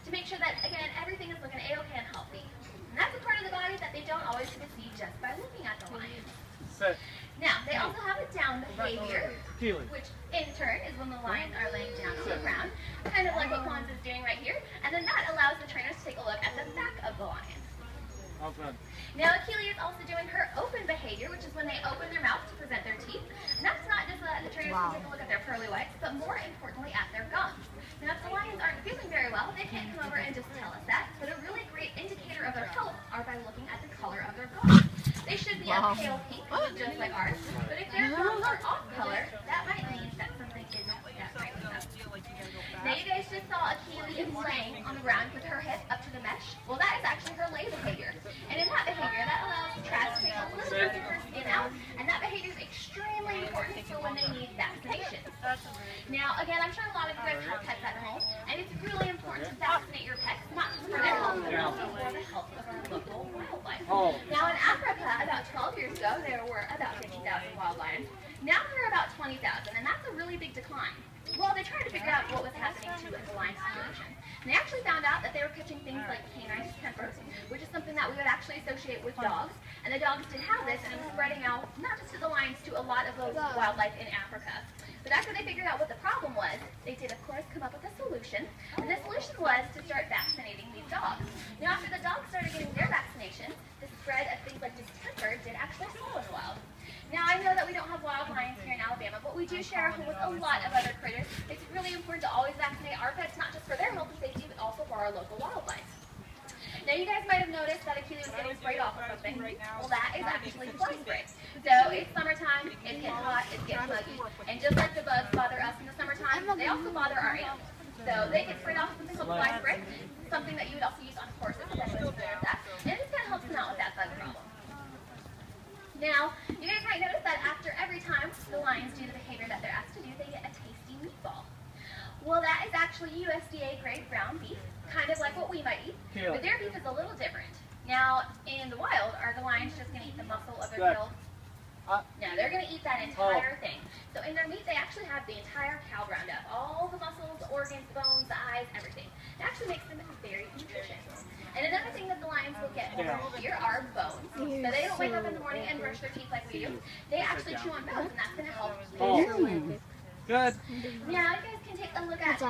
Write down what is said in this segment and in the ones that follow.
to make sure that, again, everything is looking A-OK and healthy. And that's a part of the body that they don't always get to see just by looking at the lion. Sit. Now, they also have a down behavior, which in turn is when the lions are laying down on the ground, kind of like what Kwan's is doing right here, and then that allows the trainers to take a look at the back of the lion. Now, Akili is also doing her open behavior, which is when they open their mouth to present their teeth. And that's not just so that the trainers can take a look at their pearly whites, but more importantly at their gums. Now, if the lions aren't feeling very well, they can't come over and just tell us that, but a really great indicator of their health are by looking at the color of their gums. They should be a pale pink, just like ours, but if their gums are off color, that might mean that something isn't that right with them. Now, you guys just saw Akili is laying on the ground with her hip up to the mesh. Well, that is actually her lay behavior. And in that behavior, that allows Travis to take a little bit of her skin out, and that behavior is extremely important for when they need vaccinations. Now, again, I'm sure a lot of you guys have pets at home, and it's really important to vaccinate your pets, not just for their health, but also for the health of our local wildlife. Now, in Africa, about 12 years ago, there were about 50,000 wild lions. Now there are about 20,000, and that's a really big decline. Well, they tried to figure out what was happening to the lion population. And they actually found out that they were catching things like canine tempers, which is something that we would actually associate with dogs. And the dogs did have this, and it was spreading out, not just to the lions, to a lot of those wildlife in Africa. But after they figured out what the problem was, they did, of course, come up with a solution. And the solution was to start vaccinating these dogs. Now, after the dogs started getting their vaccinations, the spread of things like distemper did actually slow in the wild. Now, I know that we don't have wild lions here in Alabama, but we do share a home with a lot of other critters. It's really important to always vaccinate our pets, not just for their health and safety, but also for our local wildlife. Now, you guys might have noticed that Akili was getting sprayed off with something. Well, that is actually fly spray. So, it's summertime, it's getting hot, it's getting muggy, and just like the bugs bother us in the summertime, they also bother our animals. So, they get sprayed off with something called fly spray, something that you would also use on horses, if anyone's familiar with that, and this kind of helps them out with that bug problem. Now, you guys might notice that after every time the lions do the behavior that they're asked to do, they get a tasty meatball. Well, that is actually USDA grade ground beef, kind of like what we might eat, but their beef is a little different. Now, in the wild, are the lions just going to eat the muscle of their kill? No, they're going to eat that entire thing. So in their meat, they actually have the entire cow ground up. All the muscles, the organs, the bones, the eyes, everything. It actually makes them very nutritious. And another thing that the lions will get over here are bones. So they don't wake up in the morning and brush their teeth like we do. They actually chew on bones, and that's going to help them. Good. Now, you guys can take a look at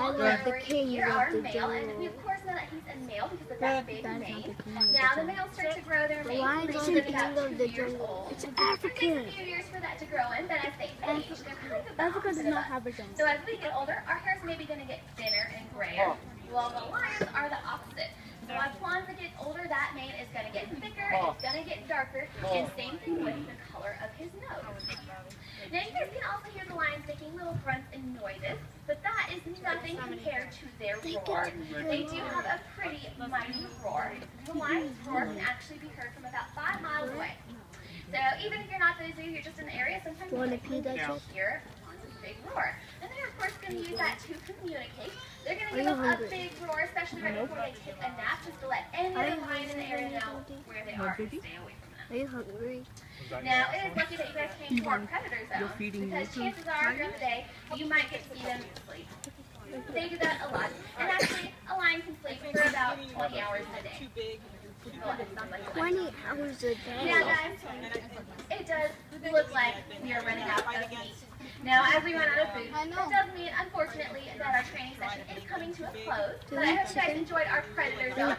here our male, and we of course know that he's a male because of that big mane. Now, the males start to grow their mane pretty about 2 years old. It's It African. takes a few years for that to grow in, but as they age, they're kind of the opposite of us. So as we get older, our hair is maybe going to get thinner and grayer, while the lions are the opposite. So as Kwanzaa gets older, that mane is going to get thicker, it's going to get darker, and same thing with the color of his nose. Now you guys can also hear the lions making little grunts and noises, but that is nothing compared to their roar. They do have a pretty mighty roar. The lion's roar can actually be heard from about 5 miles away. So even if you're not at the zoo, you're just in the area, sometimes you can hear Kwanzaa's big roar. And they're of course going to use that to communicate. They're going to give us a big roar, especially right before they take a nap, just to let any other lion in the area know where they are and stay away from them. Are you hungry? Now, it is lucky that you guys came to our predator zone, because chances are during the day, you might get to see them sleep. They do that a lot. And actually, a lion can sleep for about 20 hours a day. 20 hours a day? Yeah, guys, it does look like we are running out of meat. Now, as we run out of food, that does mean, unfortunately, that our training session is coming to a close. But I hope you guys enjoyed our predator zone.